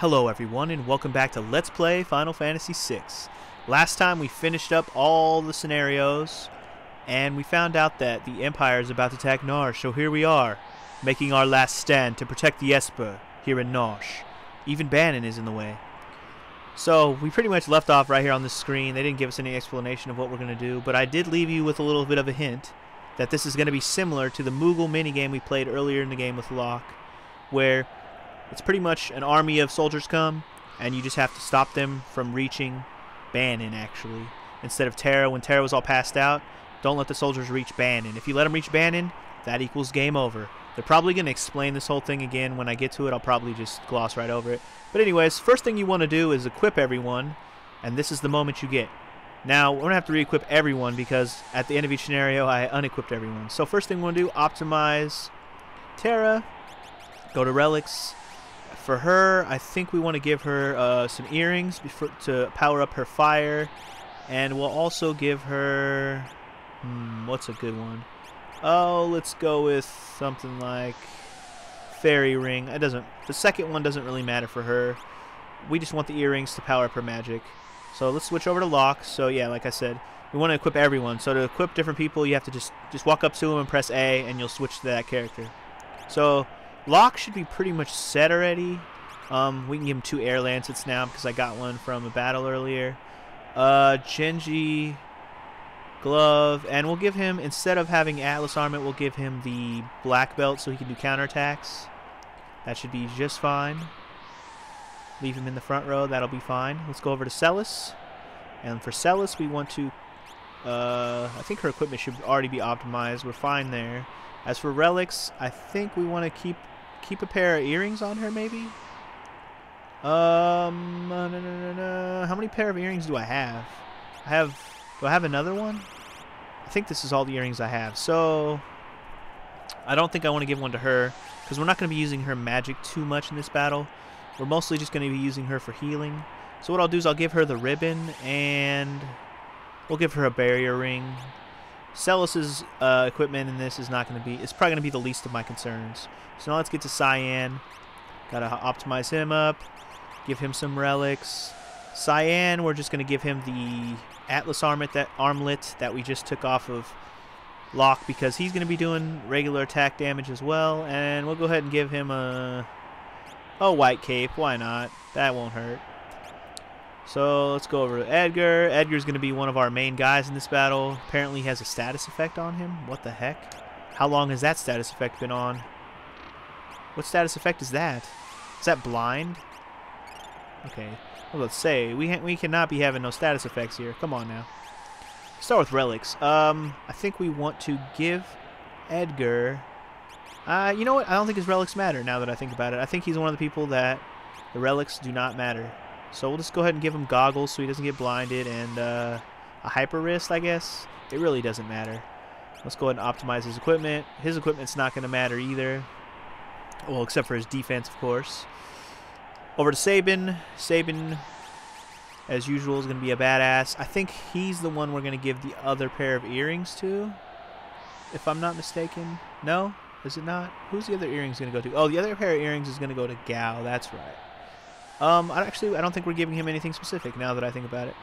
Hello everyone and welcome back to Let's Play Final Fantasy VI. Last time we finished up all the scenarios and we found out that the Empire is about to attack Narsh, so here we are, making our last stand to protect the Esper here in Narsh. Even Banon is in the way. So we pretty much left off right here on the screen. They didn't give us any explanation of what we're going to do, but I did leave you with a little bit of a hint that this is going to be similar to the Moogle minigame we played earlier in the game with Locke, where it's pretty much an army of soldiers come, and you just have to stop them from reaching Banon, actually. Instead of Terra, when Terra was all passed out, don't let the soldiers reach Banon. If you let them reach Banon, that equals game over. They're probably going to explain this whole thing again. When I get to it, I'll probably just gloss right over it. But anyways, first thing you want to do is equip everyone, and this is the moment you get. Now, we're going to have to re-equip everyone because at the end of each scenario, I unequipped everyone. So first thing we want to do, optimize Terra, go to relics. For her, I think we want to give her some earrings to power up her fire, and we'll also give her, what's a good one? Oh, let's go with something like fairy ring. The second one doesn't really matter for her. We just want the earrings to power up her magic. So let's switch over to Locke. So yeah, like I said, we want to equip everyone. So to equip different people, you have to just walk up to them and press A, and you'll switch to that character. So Locke should be pretty much set already. We can give him 2 air lancets now because I got one from a battle earlier. Genji glove, and we'll give him, instead of having Atlas armament, we'll give him the black belt so he can do counterattacks. That should be just fine. Leave him in the front row, that'll be fine. Let's go over to Celis, and for Celis we want to, I think her equipment should already be optimized. We're fine there. As for relics, I think we want to keep a pair of earrings on her, maybe. How many pair of earrings do I have? Do I have another one? I think this is all the earrings I have. So I don't think I want to give one to her because we're not going to be using her magic too much in this battle. We're mostly just going to be using her for healing. So what I'll do is I'll give her the ribbon, and we'll give her a barrier ring. Celis's equipment in this is not going to be, it's probably going to be the least of my concerns. So now let's get to Cyan. Gotta optimize him up, give him some relics. Cyan, we're just going to give him the Atlas armlet that we just took off of Locke because he's going to be doing regular attack damage as well. And we'll go ahead and give him a white cape. Why not? That won't hurt. So let's go over to Edgar. Edgar's going to be one of our main guys in this battle. Apparently he has a status effect on him. What the heck? How long has that status effect been on? What status effect is that? Is that blind? Okay. Well, let's say we cannot be having no status effects here. Come on now. Start with relics. I think we want to give Edgar. You know what? I don't think his relics matter now that I think about it. I think he's one of the people that the relics do not matter. So we'll just go ahead and give him goggles so he doesn't get blinded, and a hyper wrist, I guess. It really doesn't matter. Let's go ahead and optimize his equipment. His equipment's not going to matter either. Well, except for his defense, of course. Over to Sabin. Sabin, as usual, is going to be a badass. I think he's the one we're going to give the other pair of earrings to, if I'm not mistaken. No? Is it not? Who's the other earrings going to go to? Oh, the other pair of earrings is going to go to Gao. That's right. I don't think we're giving him anything specific now that I think about it.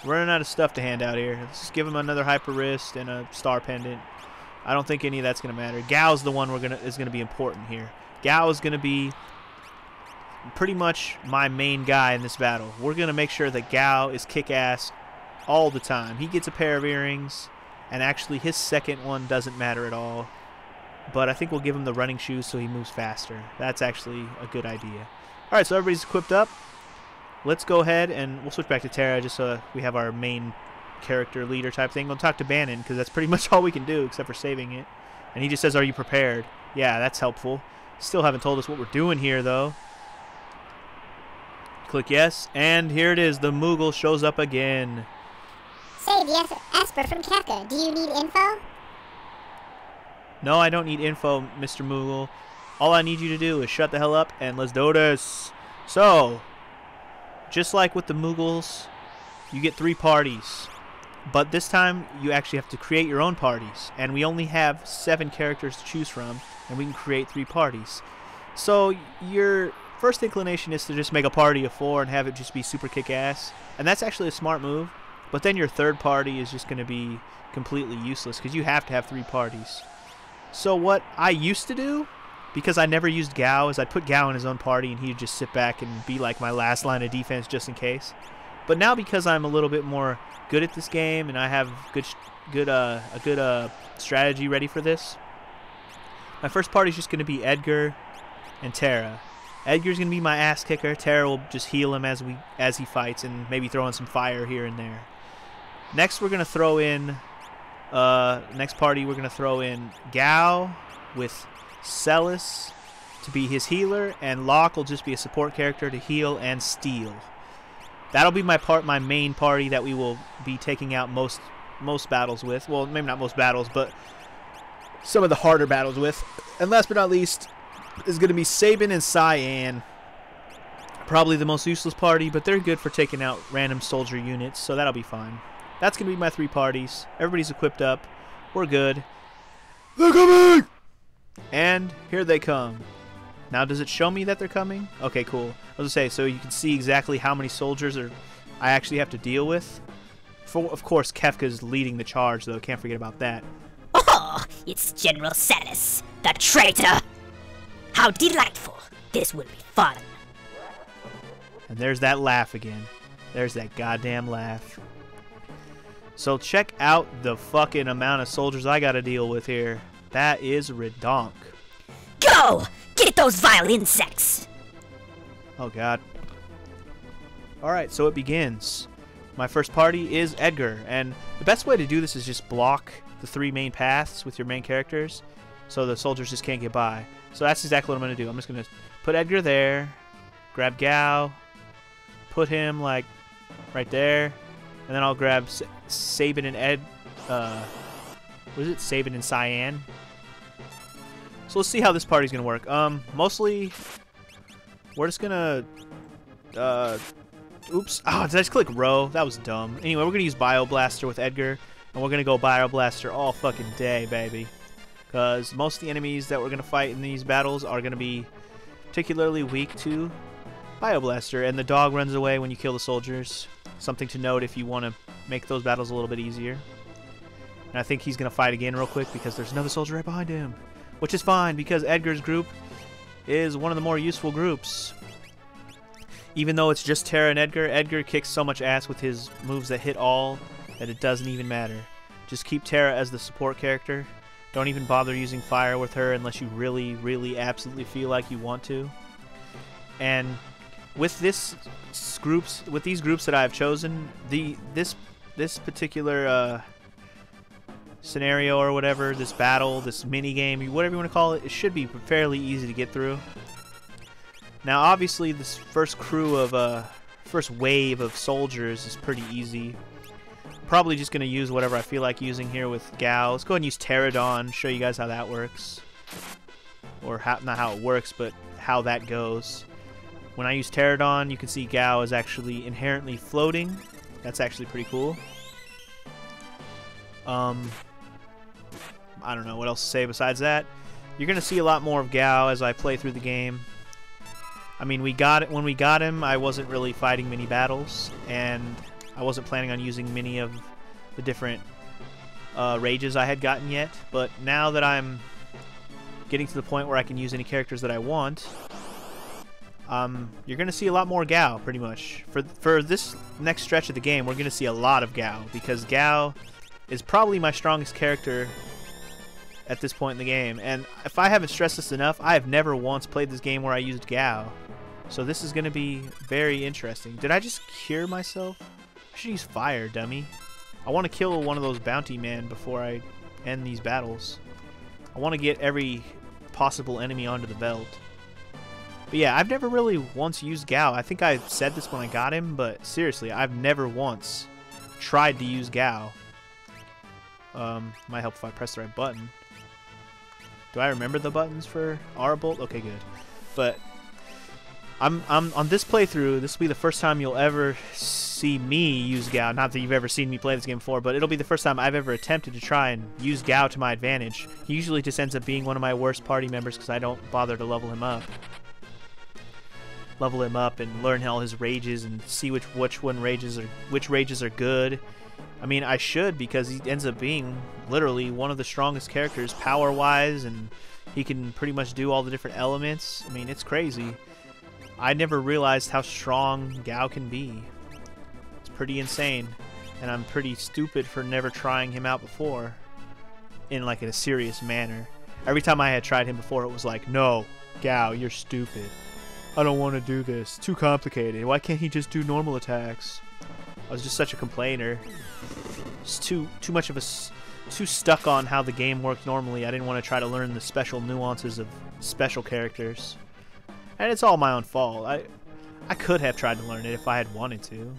Running out of stuff to hand out here. Let's just give him another hyper wrist and a star pendant. I don't think any of that's going to matter. Gao's the one is going to be important here. Gao is going to be pretty much my main guy in this battle. We're going to make sure that Gao is kick-ass all the time. He gets a pair of earrings, and actually his second one doesn't matter at all. But I think we'll give him the running shoes so he moves faster. That's actually a good idea. Alright, so everybody's equipped up. Let's go ahead and we'll switch back to Terra just so we have our main character leader type thing. We'll talk to Banon because that's pretty much all we can do except for saving it. And he just says, "Are you prepared?" Yeah, that's helpful. Still haven't told us what we're doing here though. Click yes, and here it is. The Moogle shows up again. Say, the Esper from Kefka. Do you need info? No, I don't need info, Mr. Moogle. All I need you to do is shut the hell up and let's do this. So, just like with the Moogles, you get 3 parties. But this time, you actually have to create your own parties. And we only have 7 characters to choose from, and we can create 3 parties. So your first inclination is to just make a party of 4 and have it just be super kick-ass. And that's actually a smart move. But then your third party is just going to be completely useless because you have to have 3 parties. So what I used to do, because I never used Gao, is I'd put Gao in his own party and he'd just sit back and be like my last line of defense just in case. But now because I'm a little bit more good at this game and I have a good strategy ready for this, my first party is just going to be Edgar and Terra. Edgar's going to be my ass kicker. Terra will just heal him as he fights and maybe throw in some fire here and there. Next we're going to throw in next party we're going to throw in Gao with Celis to be his healer, and Locke will just be a support character to heal and steal. That'll be my main party that we will be taking out most battles with. Well, maybe not most battles, but some of the harder battles with. And last but not least is going to be Sabin and Cyan. Probably the most useless party, but they're good for taking out random soldier units, so that'll be fine. That's going to be my 3 parties. Everybody's equipped up. We're good. They're coming! And here they come. Now, does it show me that they're coming? Okay, cool. I was going to say, so you can see exactly how many soldiers I actually have to deal with. Of course, Kefka's leading the charge, though. Can't forget about that. Oh, it's General Celis, the traitor! How delightful! This will be fun. And there's that laugh again. There's that goddamn laugh. So check out the fucking amount of soldiers I gotta deal with here. That is redonk. Go! Get those vile insects! Oh god. Alright, so it begins. My first party is Edgar, and the best way to do this is just block the 3 main paths with your main characters so the soldiers just can't get by. So that's exactly what I'm going to do. I'm just going to put Edgar there, grab Gao, put him like right there, and then I'll grab Sabin and what is it? Sabin and Cyan. So let's see how this party's going to work. Mostly we're just going to oops. Oh, did I just click row? That was dumb. Anyway, we're going to use Bioblaster with Edgar, and we're going to go Bioblaster all fucking day, baby. Because most of the enemies that we're going to fight in these battles are going to be particularly weak to Bioblaster, and the dog runs away when you kill the soldiers. Something to note if you want to make those battles a little bit easier. And I think he's going to fight again real quick because there's another soldier right behind him. Which is fine because Edgar's group is one of the more useful groups. Even though it's just Terra and Edgar, Edgar kicks so much ass with his moves that hit all that it doesn't even matter. Just keep Terra as the support character. Don't even bother using fire with her unless you really, really absolutely feel like you want to. And with these groups that I've chosen, this particular scenario or whatever, this battle, this mini game, whatever you want to call it, it should be fairly easy to get through. Now, obviously, this first wave of soldiers is pretty easy. Probably just going to use whatever I feel like using here with Gao. Let's go ahead and use Pterodon, show you guys how that works. Or not how it works, but how that goes. When I use Pterodon, you can see Gao is actually inherently floating. That's actually pretty cool. I don't know what else to say besides that. You're going to see a lot more of Gao as I play through the game. I mean, when we got him, I wasn't really fighting many battles, and I wasn't planning on using many of the different rages I had gotten yet. But now that I'm getting to the point where I can use any characters that I want, you're going to see a lot more Gao, pretty much. For this next stretch of the game, we're going to see a lot of Gao, because Gao is probably my strongest character at this point in the game. And if I haven't stressed this enough, I have never once played this game where I used Gao. So this is going to be very interesting. Did I just cure myself? I should use fire, dummy. I want to kill one of those bounty men before I end these battles. I want to get every possible enemy onto the belt. But yeah, I've never really once used Gao. I think I said this when I got him, but seriously, I've never once tried to use Gao. Might help if I press the right button. Do I remember the buttons for R-Bolt? Okay, good. But I'm on this playthrough, this will be the first time you'll ever see me use Gao. Not that you've ever seen me play this game before, but it'll be the first time I've ever attempted to try and use Gao to my advantage. He usually just ends up being one of my worst party members because I don't bother to level him up. Level him up and learn all his rages and see which rages are good. I mean, I should, because he ends up being literally one of the strongest characters power-wise, and he can pretty much do all the different elements. I mean, it's crazy. I never realized how strong Gao can be. It's pretty insane, and I'm pretty stupid for never trying him out before in like a serious manner. Every time I had tried him before, it was like, no, Gao, you're stupid. I don't want to do this. Too complicated. Why can't he just do normal attacks? I was just such a complainer. It's too much of a too stuck on how the game worked normally. I didn't want to try to learn the special nuances of special characters. And it's all my own fault. I could have tried to learn it if I had wanted to.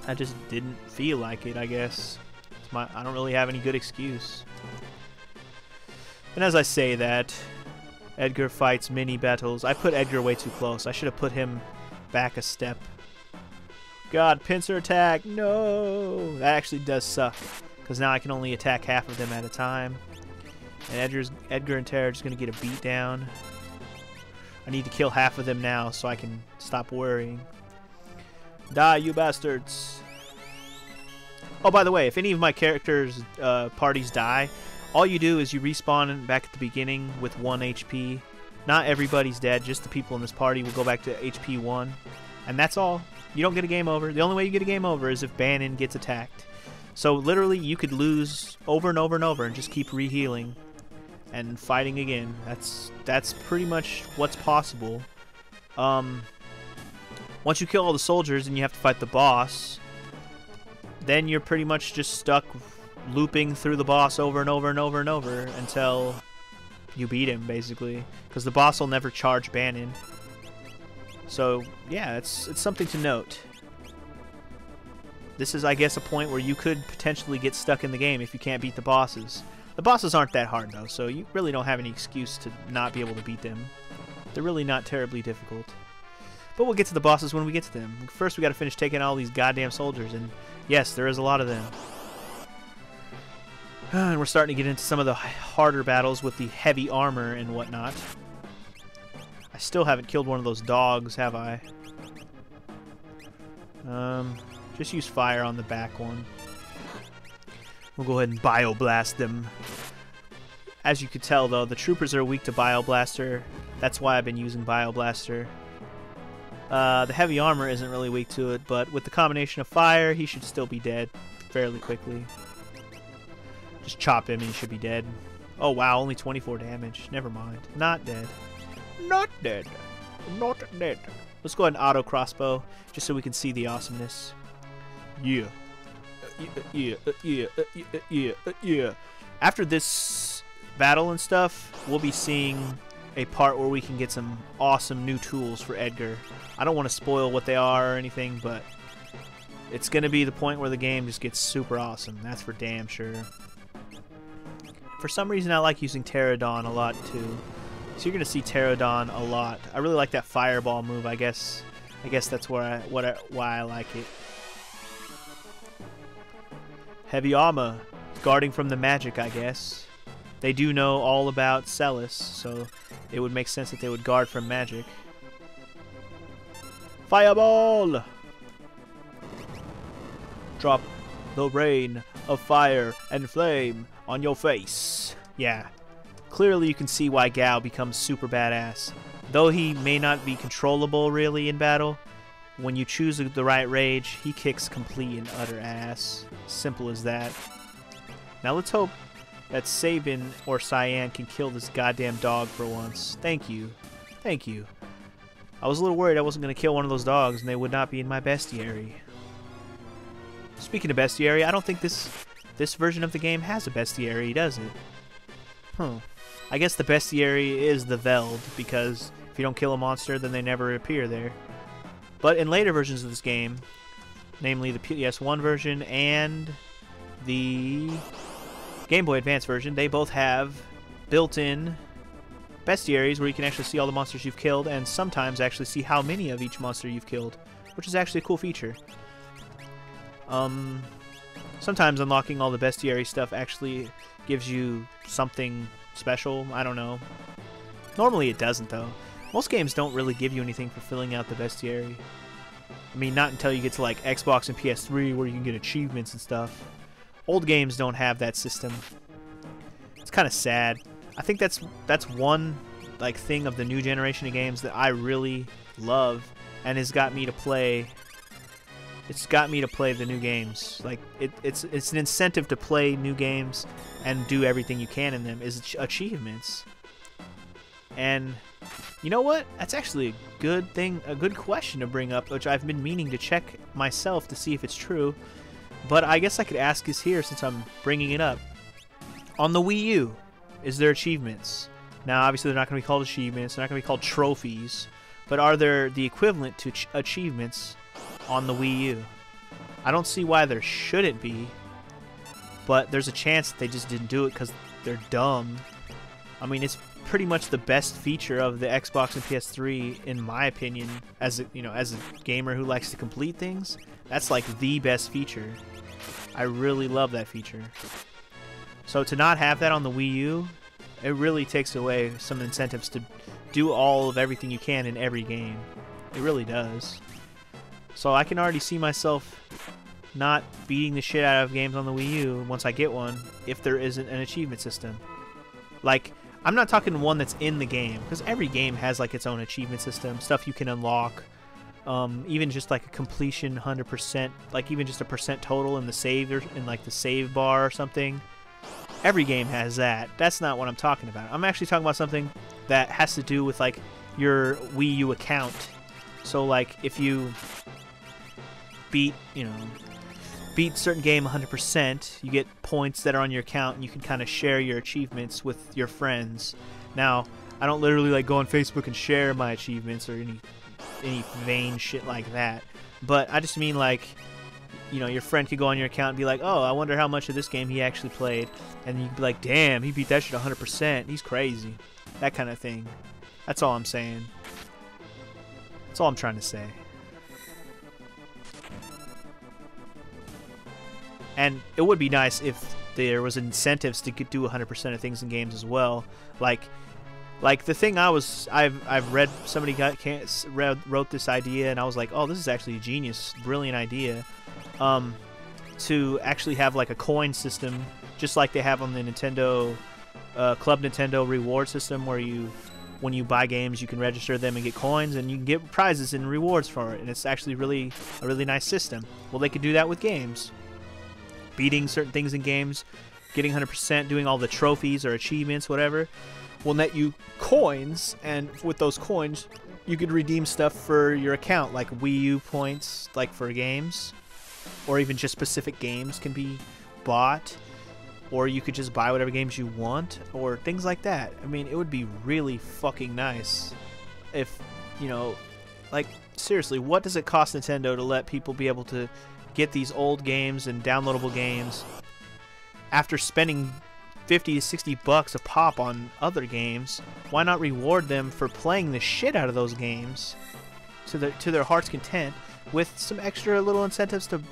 I just didn't feel like it, I guess. I don't really have any good excuse. And as I say that, Edgar fights mini battles. I put Edgar way too close. I should have put him back a step. God, pincer attack! No! That actually does suck, because now I can only attack half of them at a time. And Edgar and Tara are just going to get a beat down. I need to kill half of them now so I can stop worrying. Die, you bastards! Oh, by the way, if any of my characters' parties die, all you do is you respawn back at the beginning with 1 HP. Not everybody's dead, just the people in this party will go back to HP 1. And that's all. You don't get a game over. The only way you get a game over is if Bannon gets attacked. So literally you could lose over and over and over and just keep re-healing and fighting again. That's pretty much what's possible. Once you kill all the soldiers and you have to fight the boss, then you're pretty much just stuck looping through the boss over and over and over and over until you beat him, basically, because the boss will never charge Bannon. So yeah, it's something to note. This is, I guess, a point where you could potentially get stuck in the game if you can't beat the bosses. The bosses aren't that hard though, so you really don't have any excuse to not be able to beat them. They're really not terribly difficult. But we'll get to the bosses when we get to them. First we gotta finish taking all these goddamn soldiers, and yes, there is a lot of them. And we're starting to get into some of the harder battles with the heavy armor and whatnot. I still haven't killed one of those dogs, have I? Just use fire on the back one. We'll go ahead and Bioblast them. As you could tell, though, the troopers are weak to Bioblaster. That's why I've been using Bioblaster. The heavy armor isn't really weak to it, but with the combination of fire, he should still be dead fairly quickly. Just chop him and he should be dead. Oh wow, only 24 damage. Never mind. Not dead. Not dead. Not dead. Let's go ahead and auto crossbow, just so we can see the awesomeness. Yeah. Yeah. After this battle and stuff, we'll be seeing a part where we can get some awesome new tools for Edgar. I don't want to spoil what they are or anything, but it's going to be the point where the game just gets super awesome. That's for damn sure. For some reason, I like using Pterodon a lot too. So you're going to see Pterodon a lot. I really like that fireball move. I guess that's why I like it. Heavy armor, guarding from the magic, I guess. They do know all about Celis, so it would make sense that they would guard from magic. Fireball! Drop the rain of fire and flame on your face. Yeah. Clearly you can see why Gao becomes super badass. Though he may not be controllable really in battle, when you choose the right rage, he kicks complete and utter ass. Simple as that. Now let's hope that Sabin or Cyan can kill this goddamn dog for once. Thank you. Thank you. I was a little worried I wasn't going to kill one of those dogs and they would not be in my bestiary. Speaking of bestiary, I don't think this version of the game has a bestiary, does it? Huh. I guess the bestiary is the Veld, because if you don't kill a monster, then they never appear there. But in later versions of this game, namely the PS1 version and the Game Boy Advance version, they both have built-in bestiaries where you can actually see all the monsters you've killed and sometimes actually see how many of each monster you've killed, which is actually a cool feature. Sometimes unlocking all the bestiary stuff actually gives you something special. I don't know. Normally it doesn't, though. Most games don't really give you anything for filling out the bestiary. I mean, not until you get to like Xbox and PS3 where you can get achievements and stuff. Old games don't have that system. It's kind of sad. I think that's one like thing of the new generation of games that I really love and has got me to play. It's got me to play the new games. Like it's an incentive to play new games and do everything you can in them is achievements. And you know what? That's actually a good thing, a good question to bring up, which I've been meaning to check myself to see if it's true. But I guess I could ask this here since I'm bringing it up. On the Wii U, is there achievements? Now, obviously, they're not going to be called achievements. They're not going to be called trophies. But are there the equivalent to achievements on the Wii U? I don't see why there shouldn't be. But there's a chance that they just didn't do it because they're dumb. I mean, it's pretty much the best feature of the Xbox and PS3, in my opinion. As a, as a gamer who likes to complete things, that's like the best feature. I really love that feature. So to not have that on the Wii U, it really takes away some incentives to do all of everything you can in every game. It really does. So I can already see myself not beating the shit out of games on the Wii U once I get one if there isn't an achievement system. Like, I'm not talking one that's in the game, because every game has like its own achievement system, stuff you can unlock, even just like a completion 100%, like even just a percent total in the save or in like the save bar or something. Every game has that. That's not what I'm talking about. I'm actually talking about something that has to do with like your Wii U account. So like if you beat a certain game 100%, you get points that are on your account and you can kind of share your achievements with your friends. Now, I don't literally like go on Facebook and share my achievements or any vain shit like that. But I just mean like, your friend could go on your account and be like, oh, I wonder how much of this game he actually played. And you could be like, damn, he beat that shit 100%. He's crazy. That kind of thing. That's all I'm saying. That's all I'm trying to say. And it would be nice if there was incentives to do 100% of things in games as well. Like the thing I've read, somebody wrote this idea, and I was like, oh, this is actually a genius, brilliant idea. To actually have like a coin system, just like they have on the Nintendo, Club Nintendo reward system, where when you buy games, you can register them and get coins, and you can get prizes and rewards for it. And it's actually a really nice system. Well, they could do that with games. Beating certain things in games, getting 100%, doing all the trophies or achievements, whatever, will net you coins, and with those coins, you could redeem stuff for your account, like Wii U points, like for games, or even just specific games can be bought, or you could just buy whatever games you want, or things like that. I mean, it would be really fucking nice if, like, seriously, what does it cost Nintendo to let people be able to get these old games and downloadable games after spending $50 to $60 a pop on other games? Why not reward them for playing the shit out of those games to their heart's content, with some extra little incentives to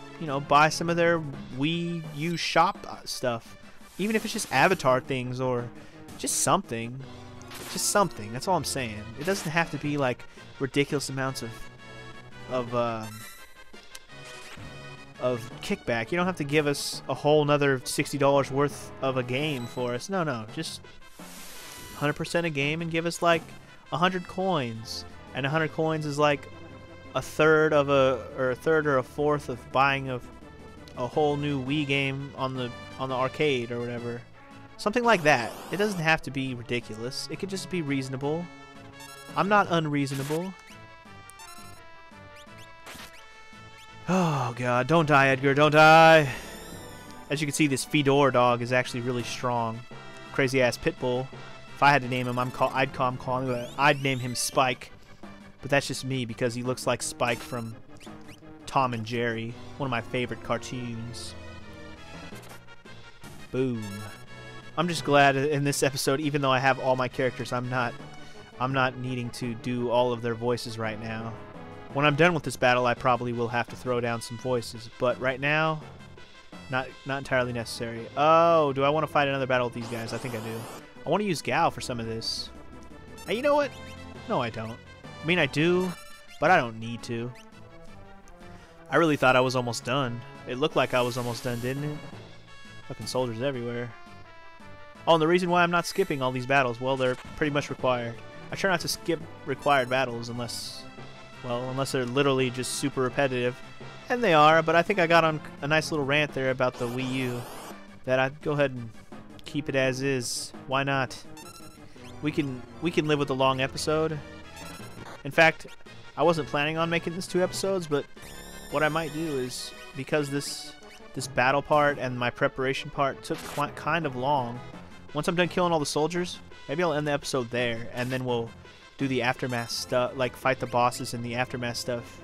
buy some of their Wii U shop stuff, even if it's just avatar things or just something. That's all I'm saying. It doesn't have to be like ridiculous amounts of kickback. You don't have to give us a whole nother $60 worth of a game for us. No, just 100% a game and give us like 100 coins. And 100 coins is like a third or a fourth of buying a whole new Wii game on the arcade or whatever. Something like that. It doesn't have to be ridiculous. It could just be reasonable. I'm not unreasonable. Oh god, don't die, Edgar, don't die! As you can see, this Fedor dog is actually really strong. Crazy ass pit bull. If I had to name him, I'd name him Spike. But that's just me because he looks like Spike from Tom and Jerry, one of my favorite cartoons. Boom. I'm just glad in this episode, even though I have all my characters, I'm not needing to do all of their voices right now. When I'm done with this battle, I probably will have to throw down some voices, but right now, not entirely necessary. Oh, do I want to fight another battle with these guys? I think I do. I want to use Gal for some of this. Hey, you know what? No, I don't. I mean, I do, but I don't need to. I really thought I was almost done. It looked like I was almost done, didn't it? Fucking soldiers everywhere. Oh, and the reason why I'm not skipping all these battles, well, they're pretty much required. I try not to skip required battles unless they're literally just super repetitive. And they are, but I think I got on a nice little rant there about the Wii U. That I'd go ahead and keep it as is. Why not? We can live with a long episode. In fact, I wasn't planning on making this 2 episodes, but what I might do is, because this battle part and my preparation part took kind of long, once I'm done killing all the soldiers, maybe I'll end the episode there, and then we'll do the aftermath stuff, like fight the bosses and the aftermath stuff.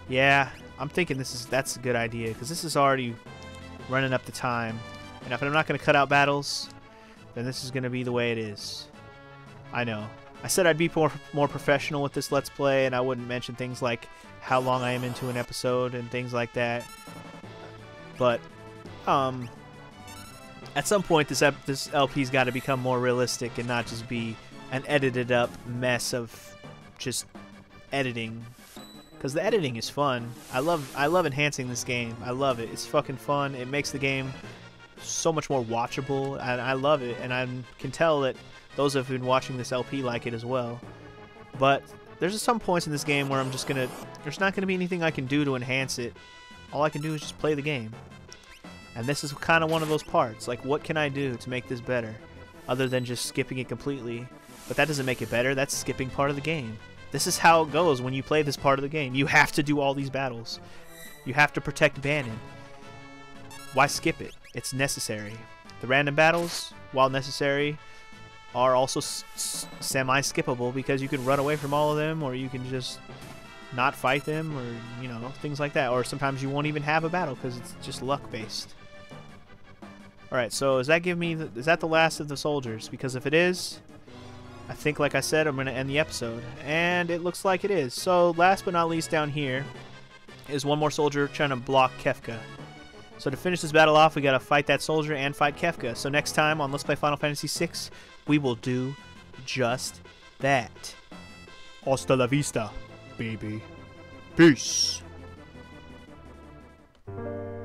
Yeah, I'm thinking that's a good idea, because this is already running up the time. And if I'm not going to cut out battles, then this is going to be the way it is. I know. I said I'd be more professional with this Let's Play, and I wouldn't mention things like how long I am into an episode and things like that. But, at some point, this LP's got to become more realistic and not just be an edited up mess of just editing. Because the editing is fun. I love enhancing this game. I love it. It's fucking fun. It makes the game so much more watchable, and I love it. And I can tell that those who've been watching this LP like it as well. But there's some points in this game where there's not gonna be anything I can do to enhance it. All I can do is just play the game. And this is kind of one of those parts. Like, what can I do to make this better? Other than just skipping it completely. But that doesn't make it better. That's skipping part of the game. This is how it goes when you play this part of the game. You have to do all these battles. You have to protect Bannon. Why skip it? It's necessary. The random battles, while necessary, are also semi-skippable because you can run away from all of them, or you can just not fight them, or, you know, things like that. Or sometimes you won't even have a battle because it's just luck-based. Alright, so is that the last of the soldiers? Because if it is, I think, like I said, I'm going to end the episode. And it looks like it is. So last but not least, down here is one more soldier trying to block Kefka. So to finish this battle off, we got to fight that soldier and fight Kefka. So next time on Let's Play Final Fantasy VI, we will do just that. Hasta la vista, baby. Peace.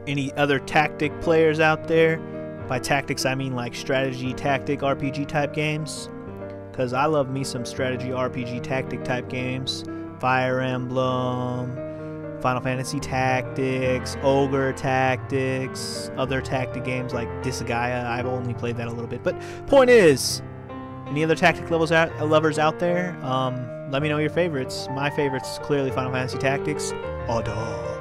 Any other tactic players out there? By tactics, I mean like strategy, tactic, RPG type games. Because I love me some strategy, RPG, tactic type games. Fire Emblem, Final Fantasy Tactics, Ogre Tactics, other tactic games like Disgaea. I've only played that a little bit. But point is, any other tactic lovers out there? Let me know your favorites. My favorites, clearly Final Fantasy Tactics. Ada.